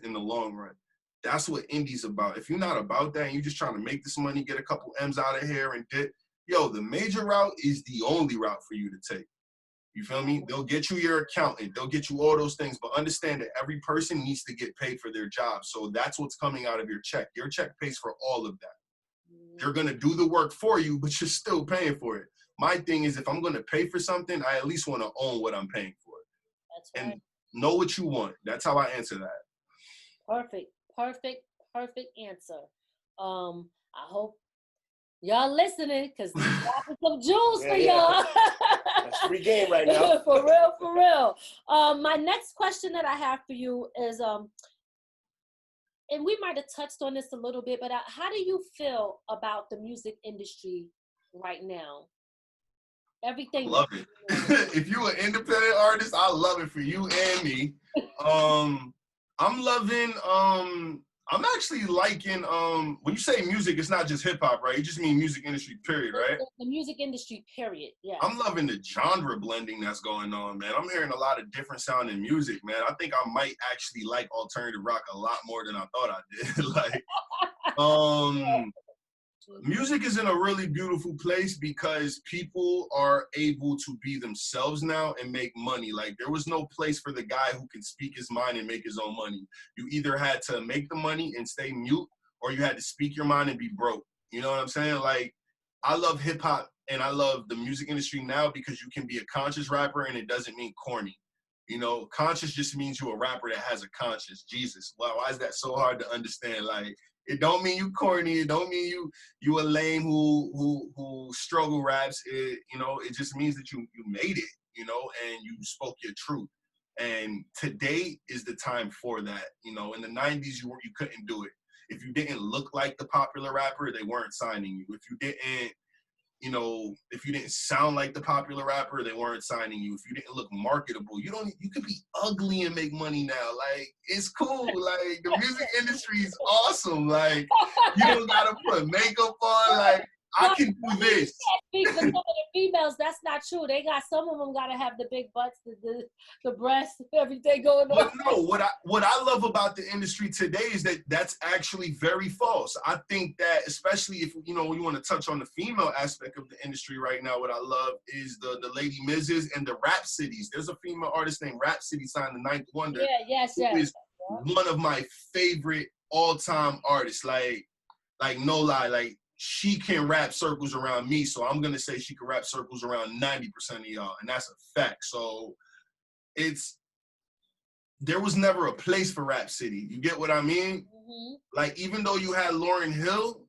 in the long run. That's what indie's about. If you're not about that and you're just trying to make this money, get a couple M's out of here and dip, yo, the major route is the only route for you to take. You feel me? They'll get you your accountant. They'll get you all those things. But understand that every person needs to get paid for their job. So that's what's coming out of your check. Your check pays for all of that. They're going to do the work for you, but you're still paying for it. My thing is, if I'm going to pay for something, I at least want to own what I'm paying for. That's right. And know what you want. That's how I answer that. Perfect answer. I hope y'all listening, because dropping some jewels for y'all. That's free game right now. For real. My next question that I have for you is, and we might have touched on this a little bit, but how do you feel about the music industry right now? Everything. Love it. If you're an independent artist, I love it for you and me. I'm loving, I'm actually liking, when you say music, it's not just hip hop, right? You just mean music industry, period, right? The music industry, period, yeah. I'm loving the genre blending that's going on, man. I'm hearing a lot of different sounding music, man. I think I might actually like alternative rock a lot more than I thought I did. Like, music is in a really beautiful place because people are able to be themselves now and make money. Like, there was no place for the guy who can speak his mind and make his own money. You either had to make the money and stay mute, or you had to speak your mind and be broke. You know what I'm saying? Like, I love hip hop and I love the music industry now because you can be a conscious rapper and it doesn't mean corny. You know, conscious just means you're a rapper that has a conscience. Jesus, wow, why is that so hard to understand? Like, it don't mean you corny. It don't mean you a lame who struggle raps. It, you know, it just means that you made it, you know, and you spoke your truth. And today is the time for that. You know, in the 90s, you couldn't do it. If you didn't look like the popular rapper, they weren't signing you. If you didn't, you know, if you didn't sound like the popular rapper, they weren't signing you. If you didn't look marketable, you could be ugly and make money now. Like, it's cool. Like, the music industry is awesome. Like, you don't gotta put makeup on. Like, I can do this. For some of the females, that's not true. Some of them gotta have the big butts, the breasts, everything going on. But no, what I love about the industry today is that that's actually very false. I think that, especially if, you know, you want to touch on the female aspect of the industry right now, what I love is the Lady Miz's and the Rhapsodies. There's a female artist named Rhapsody signed the Ninth Wonder. Yeah, yes. Who is one of my favorite all-time artists. Like no lie, like, she can wrap circles around me, so I'm gonna say she can wrap circles around 90% of y'all, and that's a fact. So there was never a place for Rap City. You get what I mean? Mm-hmm. Like, even though you had Lauryn Hill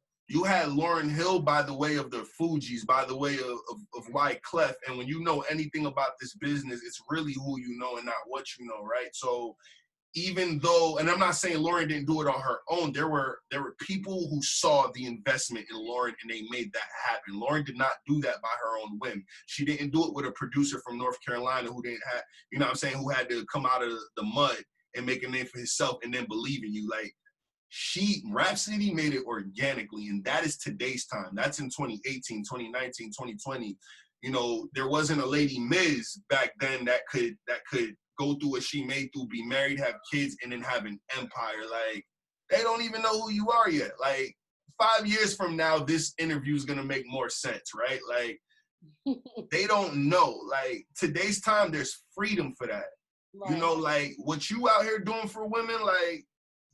by the way of the Fugees, by the way of Wyclef, and when you know anything about this business, it's really who you know and not what you know, right? So even though, and I'm not saying Lauryn didn't do it on her own, there were people who saw the investment in Lauryn and they made that happen. Lauryn did not do that by her own whim. She didn't do it with a producer from North Carolina who didn't have, you know what I'm saying, who had to come out of the mud and make a name for himself and then believe in you. Like, Rhapsody made it organically, and that is today's time. That's in 2018, 2019, 2020. You know, there wasn't a Lady Miz back then that could go through what she made through, be married, have kids, and then have an empire. Like, they don't even know who you are yet. Like, 5 years from now, this interview is gonna make more sense, right? Like, they don't know. Like, today's time, there's freedom for that. Right. You know, like, what you out here doing for women, like,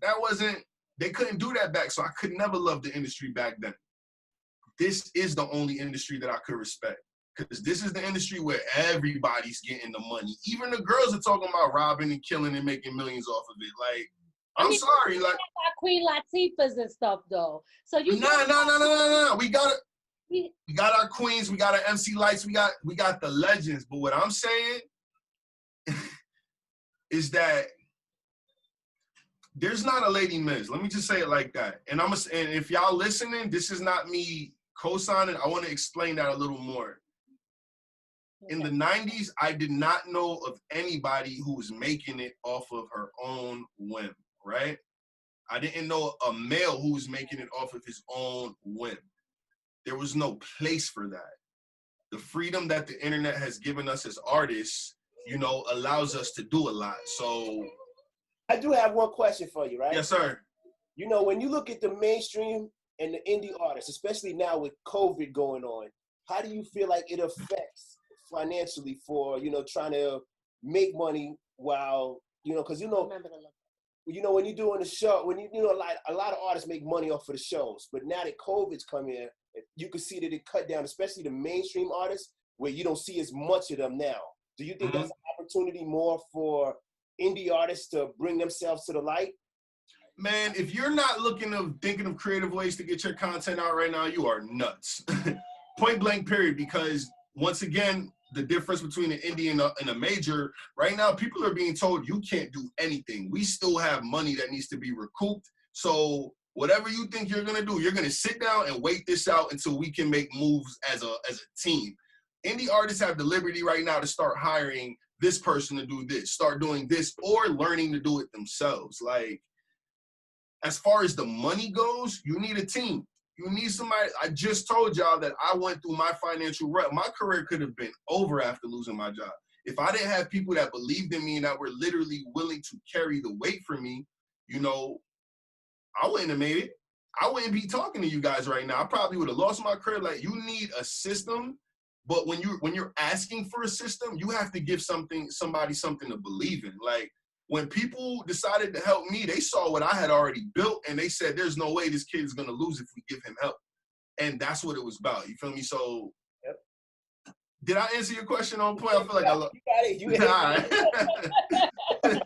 that wasn't, they couldn't do that back, so I could never love the industry back then. This is the only industry that I could respect, because this is the industry where everybody's getting the money. Even the girls are talking about robbing and killing and making millions off of it. Like, I'm sorry, like Queen Latifahs and stuff though. So you no. We got our queens, we got our MC Lights, we got the legends. But what I'm saying is that there's not a Lady Miz. Let me just say it like that. And if y'all listening, this is not me co-signing. I want to explain that a little more. In the 90s, I did not know of anybody who was making it off of her own whim, right? I didn't know a male who was making it off of his own whim. There was no place for that. The freedom that the internet has given us as artists, you know, allows us to do a lot. So I do have one question for you, right? Yes, sir. You know, when you look at the mainstream and the indie artists, especially now with COVID going on, how do you feel like it affects financially for, you know, trying to make money while, you know, because, you know, when you're doing a show, when you know, like a lot of artists make money off of the shows, but now that COVID's come in, you can see that it cut down, especially the mainstream artists, where you don't see as much of them now. Do you think that's an opportunity more for indie artists to bring themselves to the light? Man, if you're not thinking of creative ways to get your content out right now, you are nuts. Point blank period. Because once again, the difference between an indie and a major, right now, people are being told you can't do anything. We still have money that needs to be recouped. So whatever you think you're gonna do, you're gonna sit down and wait this out until we can make moves as a team. Indie artists have the liberty right now to start hiring this person to do this, start doing this, or learning to do it themselves. Like, as far as the money goes, you need a team. You need somebody. I just told y'all that I went through my financial rut. My career could have been over after losing my job. If I didn't have people that believed in me and that were literally willing to carry the weight for me, you know, I wouldn't have made it. I wouldn't be talking to you guys right now. I probably would have lost my career. Like, you need a system, but when you're asking for a system, you have to give somebody something to believe in. Like, when people decided to help me, they saw what I had already built, and they said, there's no way this kid is going to lose if we give him help. And that's what it was about. You feel me? So, yep. Did I answer your question on point? I feel like I love. You got it.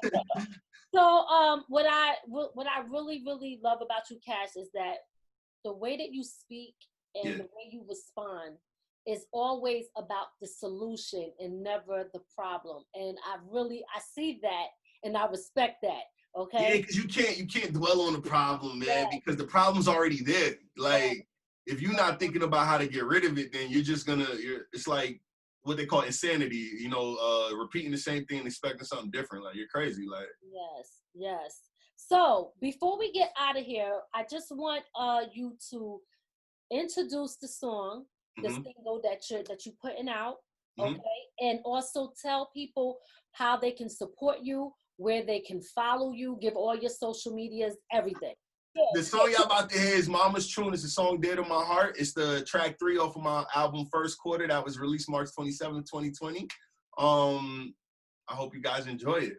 So, what I really, really love about you, Cash, is that the way that you speak and the way you respond is always about the solution and never the problem. And I see that. And I respect that, okay? Yeah, because you can't dwell on the problem, man, because the problem's already there. Like, if you're not thinking about how to get rid of it, then you're just it's like what they call insanity, you know, repeating the same thing and expecting something different. Like, you're crazy, like. Yes. So, before we get out of here, I just want you to introduce the song, the single that you're putting out, okay? And also tell people how they can support you, where they can follow you, give all your social medias, everything. The song y'all about to hear is Mama's Tune. It's a song dear to my heart. It's the track 3 off of my album First Quarter that was released March 27, 2020. I hope you guys enjoy it.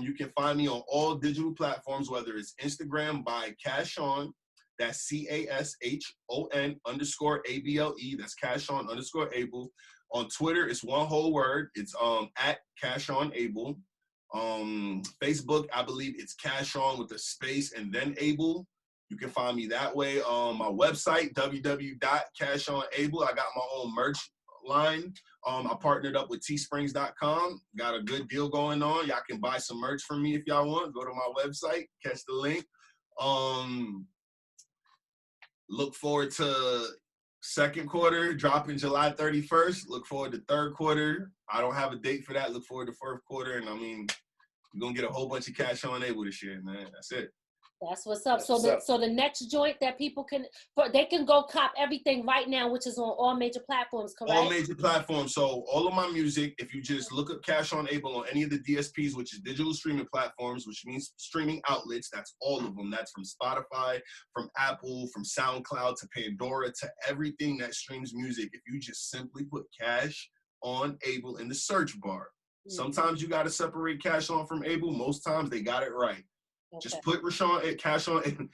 You can find me on all digital platforms, whether it's Instagram by CashOn, that's CASHON _ABLE, that's CashOn _Abel. On Twitter, it's one whole word. It's at CashOnAble. Facebook, I believe it's CashOn with a space and then Abel. You can find me that way. My website, www.cashonable. I got my own merch line. I partnered up with teesprings.com. Got a good deal going on. Y'all can buy some merch from me if y'all want. Go to my website, catch the link. Look forward to second quarter, dropping July 31st. Look forward to third quarter. I don't have a date for that. Look forward to fourth quarter. And I mean, you're going to get a whole bunch of CashOnAble this year, man. That's it. That's what's up. So the next joint that people can, they can go cop everything right now, which is on all major platforms, correct? All major platforms. So all of my music, if you just look up CashOnAble on any of the DSPs, which is digital streaming platforms, which means streaming outlets, that's all of them. That's from Spotify, from Apple, from SoundCloud to Pandora to everything that streams music. If you just simply put CashOnAble in the search bar. Sometimes you got to separate Cash On from Able. Most times they got it right. Okay. Just put CashOnAble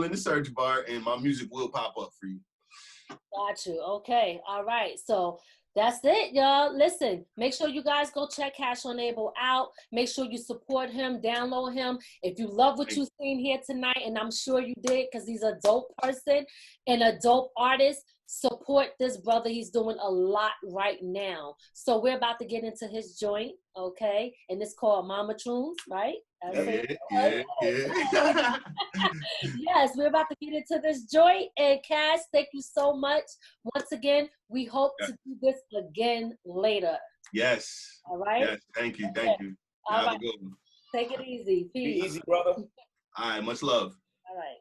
in the search bar, and my music will pop up for you. Got you. Okay. All right. So that's it, y'all. Listen, make sure you guys go check CashOnAble out. Make sure you support him, download him. If you love what you've seen here tonight, and I'm sure you did, because he's a dope person and a dope artist, support this brother. He's doing a lot right now. So we're about to get into his joint, okay? And it's called Mama Tunes, right? Yeah. Yes, we're about to get into this joint. And Cash, thank you so much. Once again, we hope to do this again later. Yes. All right? Yes, thank you. Thank you. All right. A good one. Take it easy. Peace. Be easy, brother. All right, much love. All right.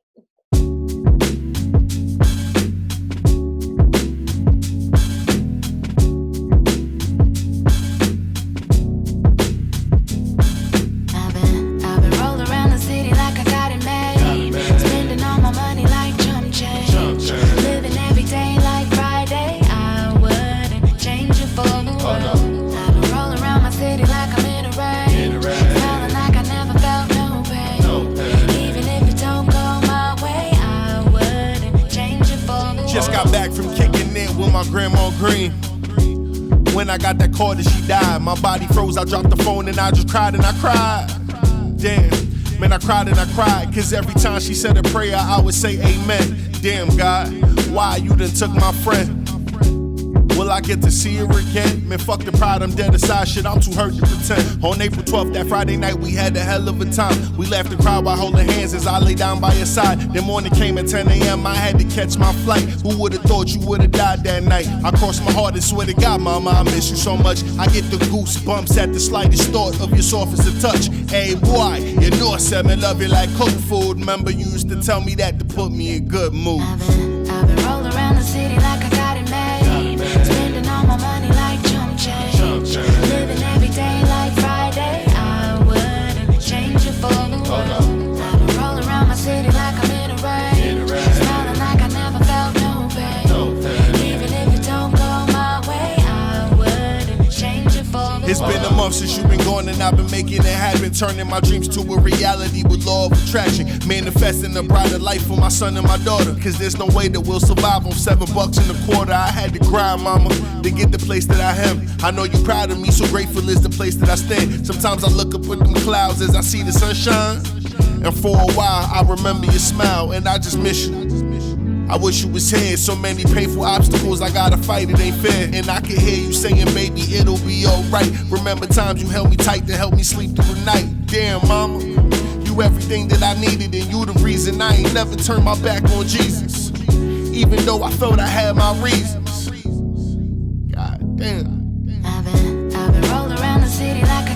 Grandma Green. When I got that call that she died, my body froze. I dropped the phone and I just cried and I cried. Damn, man, I cried and I cried. Cause every time she said a prayer, I would say amen. Damn, God, why you done took my friend? Will I get to see her again? Man, fuck the pride, I'm dead aside. Shit, I'm too hurt to pretend. On April 12th, that Friday night, we had a hell of a time. We laughed and cried while holding hands as I lay down by her side. The morning came at 10 a.m., I had to catch my flight. Who would've thought you would've died that night? I crossed my heart and swear to God, mama, I miss you so much. I get the goosebumps at the slightest thought of your softest of touch. Hey, boy, you know I said me love you like cooked food. Remember you used to tell me that to put me in good mood. I've been rolling around the city like I got it made. Spending all my money like chump change. Living every day like Friday. I wouldn't change it for the world. I've been rolling around my city like I'm in a rain. Smiling like I never felt no pain. Even if it don't go my way, I wouldn't change it for the world. It's been a month since you've been gone and I've been making it happen. Turning my dreams to a reality with law of attraction. Manifesting a brighter life for my son and my daughter. Cause there's no way that we'll survive on $7.25. I had to grind, mama, to get the place that I am. I know you're proud of me, so grateful is the place that I stand. Sometimes I look up at them clouds as I see the sunshine. And for a while I remember your smile and I just miss you. I wish you was here, so many painful obstacles I gotta fight, it ain't fair. And I can hear you saying, baby, it'll be alright. Remember times you held me tight to help me sleep through the night. Damn, mama, you everything that I needed, and you the reason I ain't never turned my back on Jesus. Even though I felt I had my reasons. God damn. I've been rolling around the city like